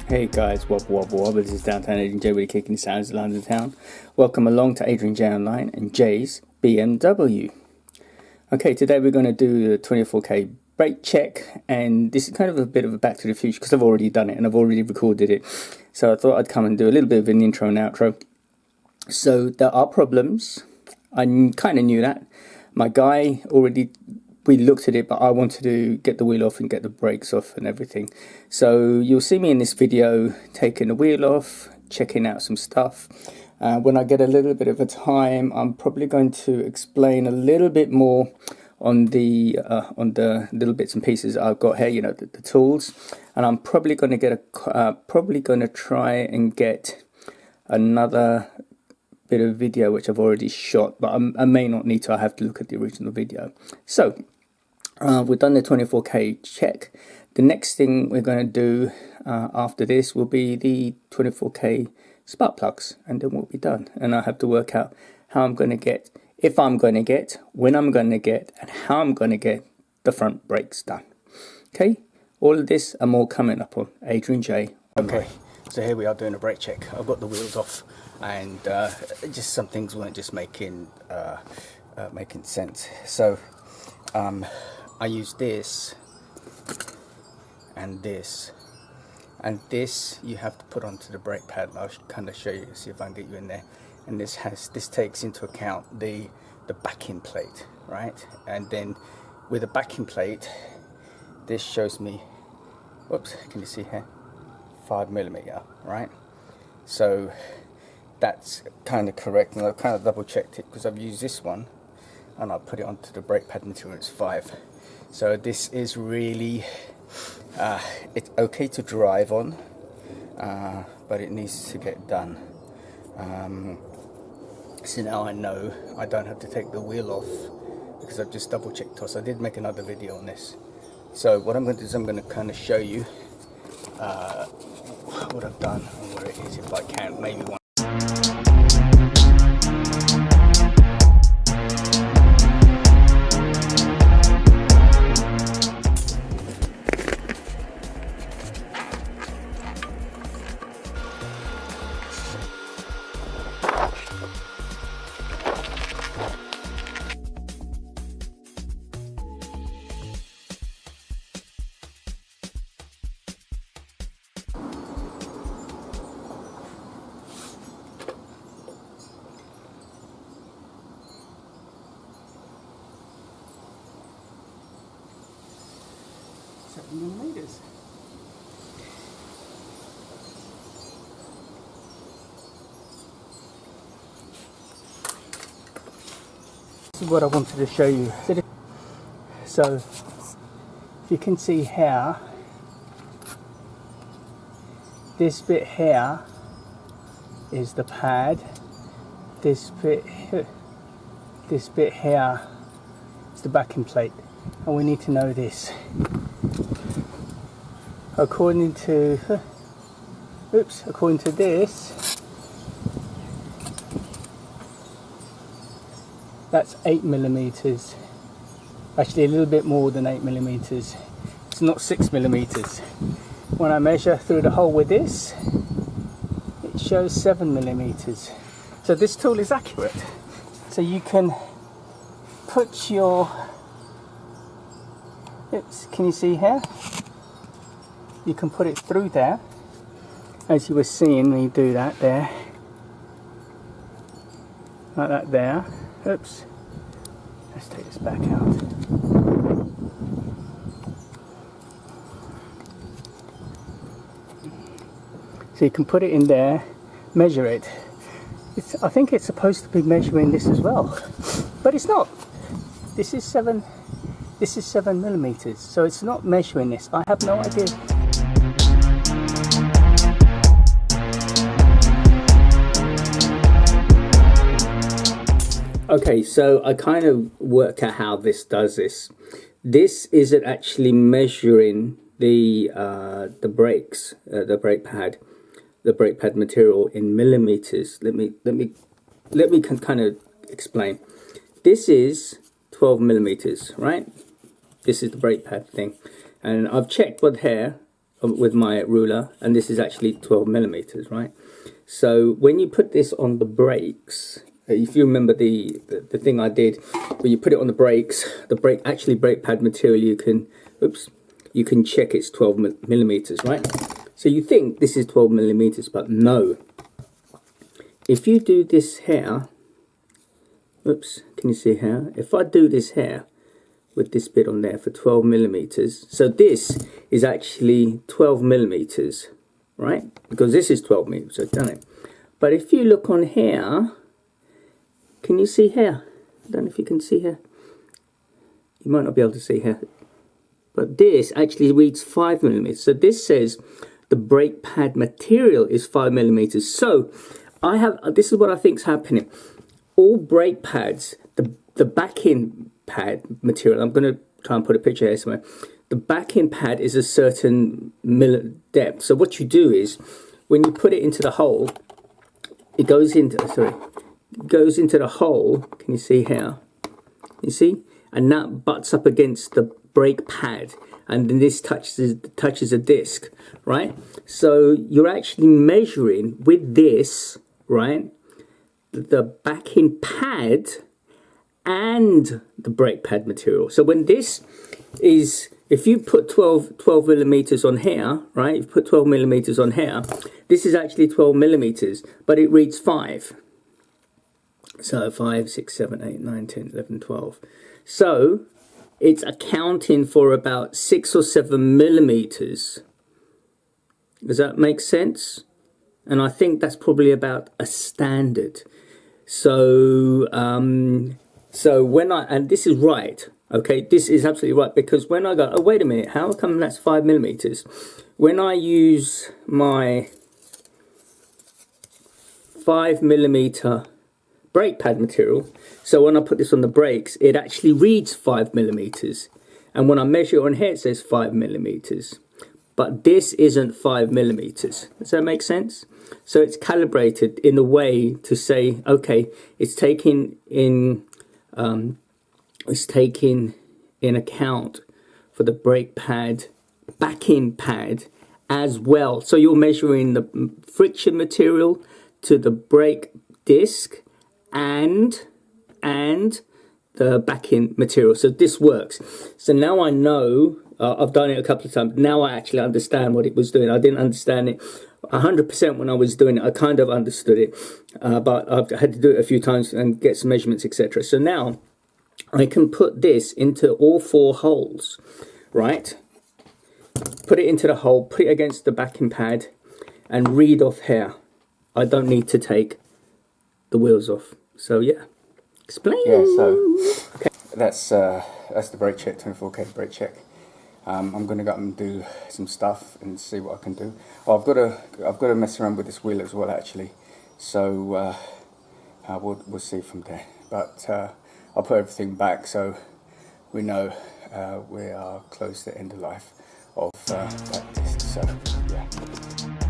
Hey guys, wobble wobble wobble, this is Downtown Adrian J with the kicking sounds of London town. Welcome along to Adrian J Online and J's BMW. Okay, today we're going to do the 24K brake check, and this is kind of a bit of a back to the future because I've already done it and I've already recorded it. So I thought I'd come and do a little bit of an intro and outro. So there are problems. I kind of knew that. My guy already... we looked at it, but I wanted to get the wheel off and get the brakes off and everything. So you'll see me in this video taking the wheel off, checking out some stuff. When I get a little bit of a time, I'm probably going to explain a little bit more on the little bits and pieces I've got here, you know, the tools. And I'm probably going to get try and get another bit of video which I've already shot, but I may not need to. I have to look at the original video. So we've done the 24K check. The next thing we're going to do after this will be the 24K spark plugs, and then we'll be done. And I have to work out how I'm going to get, if I'm going to get, when I'm going to get, and how I'm going to get the front brakes done. Okay, all of this and more coming up on Adrian J. Okay, so here we are doing a brake check. I've got the wheels off, and just some things weren't just making sense. So I use this and this, and this you have to put onto the brake pad. I'll kind of show you, see if I can get you in there. And this takes into account the backing plate, right? And then with the backing plate, this shows me, whoops, can you see here, 5mm, right? So that's kind of correct, and I've kind of double checked it because I've used this one and I put it onto the brake pad until it's 5. So this is really it's okay to drive on, but it needs to get done. So now I know I don't have to take the wheel off because I've just double checked it. So I did make another video on this. So what I'm going to do is I'm going to kind of show you what I've done and what it is, if I can, maybe one. Millimeters. This is what I wanted to show you. So if you can see here, this bit here is the pad. This bit here is the backing plate, and we need to know this. According to this, that's 8mm. Actually, a little bit more than 8mm. It's not 6mm. When I measure through the hole with this, it shows 7mm. So this tool is accurate. So you can put your, can you see here? You can put it through there, as you were seeing me do that there, like that there. Oops, let's take this back out. So you can put it in there, measure it. I think it's supposed to be measuring this as well, but it's not. This is 7mm, so it's not measuring this. I have no idea. Okay, so I kind of work out how this does this. This isn't actually measuring the brakes, the brake pad material in millimeters. Let me kind of explain. This is 12mm, right? This is the brake pad thing, and I've checked what here with my ruler, and this is actually 12 millimeters, right? So when you put this on the brakes, if you remember the thing I did, when you put it on the brakes, the brake pad material, you can, you can check it's 12 millimeters, right? So you think this is 12 millimeters, but no. If you do this here, can you see here? If I do this here, with this bit on there for 12 millimeters, so this is actually 12 millimeters, right? Because this is 12 millimeters, done it. But if you look on here, can you see here? I don't know if you can see here. You might not be able to see here. But this actually reads 5 millimeters. So this says the brake pad material is 5 millimeters. So I have, this is what I think is happening. All brake pads, the backing pad material, I'm going to try and put a picture here somewhere. The backing pad is a certain depth. So what you do is, when you put it into the hole, it goes into, goes into the hole. Can you see here? You see? And that butts up against the brake pad, and then this touches a disc, right? So you're actually measuring with this, right, the backing pad and the brake pad material. So when this is, if you put 12 millimeters on here, right, if you put 12 millimeters on here, this is actually 12 millimeters, but it reads 5. So 5, 6, 7, 8, 9, 10, 11, 12. So it's accounting for about 6 or 7 millimeters. Does that make sense? And I think that's probably about a standard. So so when and this is right, okay, this is absolutely right, because when I go, oh wait a minute, how come that's 5 millimeters? When I use my 5 millimeter brake pad material, so when I put this on the brakes, it actually reads 5 millimeters, and when I measure it on here, it says 5 millimeters. But this isn't 5 millimeters. Does that make sense? So it's calibrated in a way to say, okay, it's taking in account for the brake pad, backing pad as well. So you're measuring the friction material to the brake disc and the backing material. So this works. So now I know, I've done it a couple of times. Now I actually understand what it was doing. I didn't understand it 100% when I was doing it. I kind of understood it, but I've had to do it a few times and get some measurements, etc. So now I can put this into all 4 holes, right? Put it into the hole, put it against the backing pad, and read off here. I don't need to take the wheels off. So yeah, explain. Yeah, so okay, that's the brake check, 24k brake check. I'm gonna go and do some stuff and see what I can do. Oh, I've got to mess around with this wheel as well, actually. So we'll see from there. But I'll put everything back so we know we are close to the end of life of that disc. So yeah.